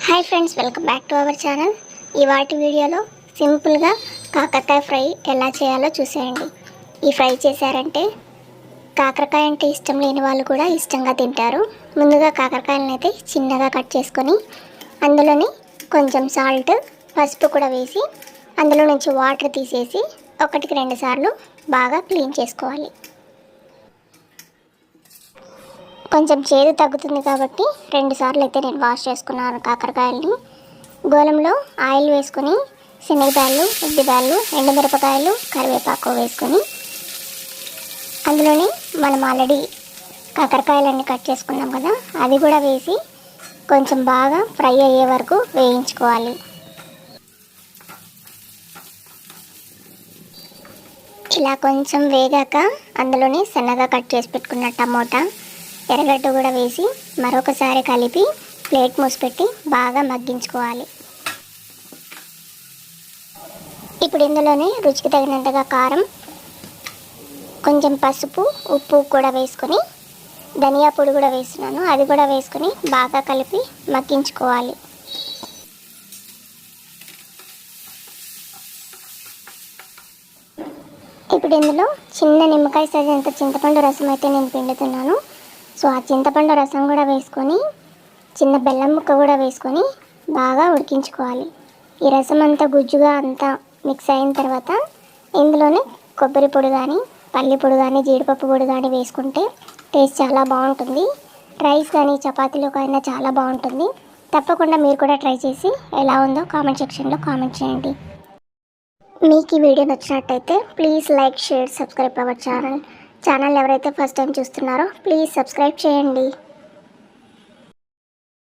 Hi friends, welcome back to our channel. ఇవాటి వీడియోలో సింపుల్గా కాకరకాయ ఫ్రై ఎలా చేయాలో చూసేయండి. ఈ ఫ్రై చేశారంటే కాకరకాయ అంటే ఇష్టం లేని వాళ్ళు కూడా ఇష్టంగా తింటారు. ముందుగా కాకరకాయలను అయితే చిన్నగా కట్ చేసుకొని అందులోని కొంచెం సాల్ట్, పసుపు కూడా వేసి అందులో నుంచి వాటర్ తీసేసి 1-2 సార్లు బాగా క్లీన్ చేసుకోవాలి. కొంచెం చేదు తగ్గుతుంది కాబట్టి 2 సార్లు అయితే నేను వాష్ చేసుకున్నాను కాకరకాయలని. గోలంలో ఆయిల్ వేసుకొని శనగదాళ్ళు, ఉద్దిదాళ్ళు, ఎండుమిరపకాయలు, కరివేపాకు వేసుకొని అందులోని మనం ఆల్రెడీ కాకరకాయలన్నీ కట్ చేసుకున్నాం కదా, అది కూడా వేసి కొంచెం బాగా ఫ్రై అయ్యే వరకు వేయించుకోవాలి. ఇలా కొంచెం వేగాక అందులోని సన్నగా కట్ చేసి పెట్టుకున్న టమోటా, ఎర్రగడ్డ కూడా వేసి మరొకసారి కలిపి ప్లేట్ మూసిపెట్టి బాగా మగ్గించుకోవాలి. ఇప్పుడు ఇందులోనే రుచికి తగినంతగా కారం, కొంచెం పసుపు, ఉప్పు కూడా వేసుకొని ధనియా పొడి కూడా వేస్తున్నాను, అది కూడా వేసుకొని బాగా కలిపి మగ్గించుకోవాలి. ఇప్పుడు ఇందులో చిన్న నిమ్మకాయ సైజు అంత చింతపండు రసం అయితే నేను పిండుతున్నాను. సో ఆ చింతపండు రసం కూడా వేసుకొని చిన్న బెల్లం ముక్క కూడా వేసుకొని బాగా ఉడికించుకోవాలి. ఈ రసం అంతా గుజ్జుగా అంతా మిక్స్ అయిన తర్వాత ఇందులోనే కొబ్బరి పొడి కానీ, పల్లి పొడి కానీ, జీడిపప్పు పొడి కానీ వేసుకుంటే టేస్ట్ చాలా బాగుంటుంది. రైస్ కానీ చపాతీలోకైనా చాలా బాగుంటుంది. తప్పకుండా మీరు కూడా ట్రై చేసి ఎలా ఉందో కామెంట్ సెక్షన్లో కామెంట్ చేయండి. మీకు ఈ వీడియో నచ్చినట్టయితే please like, share, subscribe our channel. ఎవరైతే ఫస్ట్ టైం చూస్తున్నారో ప్లీజ్ సబ్స్క్రైబ్ చేయండి.